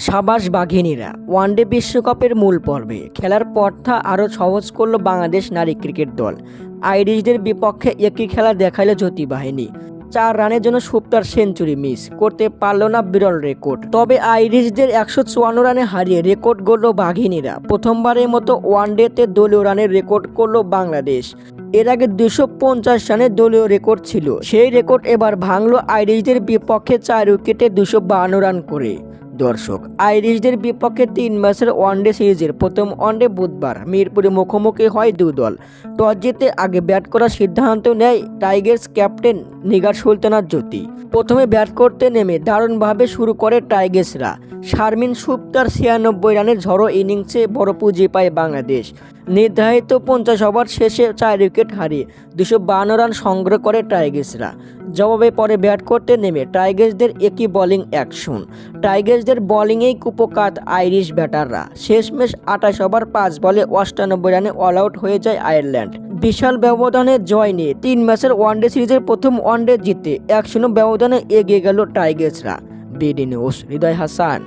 সাবাস বাঘিনীরা ওয়ানডে বিশ্বকাপের মূল পর্বে খেলার পথটা আরও সহজ করল বাংলাদেশ নারী ক্রিকেট দল। আইরিশদের বিপক্ষে একই খেলা দেখাইল জ্যোতি বাহিনী। 4 রানের জন্য সুপ্তার সেঞ্চুরি মিস করতে পারল না বিরল রেকর্ড। তবে আইরিশদের 154 রানে হারিয়ে রেকর্ড গড়ল বাঘিনীরা। প্রথমবারের মতো ওয়ানডেতে দলীয় রানের রেকর্ড করল বাংলাদেশ। এর আগে 250 রানের দলীয় রেকর্ড ছিল, সেই রেকর্ড এবার ভাঙল আইরিশদের বিপক্ষে 4 উইকেটে 252 রান করে। দর্শক, আইরিশদের বিপক্ষে 3 ম্যাচের ওয়ানডে সিরিজের প্রথম ওয়ানডে বুধবার মিরপুরে মুখোমুখি হয় দুই দল। টস জিতে আগে ব্যাট করার সিদ্ধান্ত নেয় টাইগার্স ক্যাপ্টেন নিগার সুলতানা জ্যোতি। প্রথমে ব্যাট করতে নেমে দারুণভাবে শুরু করে টাইগার্সরা। শারমিন সুপ্তার 96 রানের ঝড়ো ইনিংসে বড় পুঁজি পায় বাংলাদেশ। নির্ধারিত 50 ওভার শেষে 4 উইকেট হারিয়ে 252 রান সংগ্রহ করে টাইগার্সরা। জবাবে পরে ব্যাট করতে নেমে টাইগার্সদের একই বোলিং অ্যাকশন। টাইগার্সদের বোলিংয়েই কুপোকাত আইরিশ ব্যাটাররা। শেষমেশ 28 ওভার 5 বলে 98 রানে অল আউট হয়ে যায় আয়ারল্যান্ড। বিশাল ব্যবধানে জয় নিয়ে 3 ম্যাচের ওয়ানডে সিরিজের প্রথম ওয়ানডে জিতে 1-0 ব্যবধানে এগিয়ে গেল টাইগার্সরা। বিডি নিউজ, হৃদয় হাসান।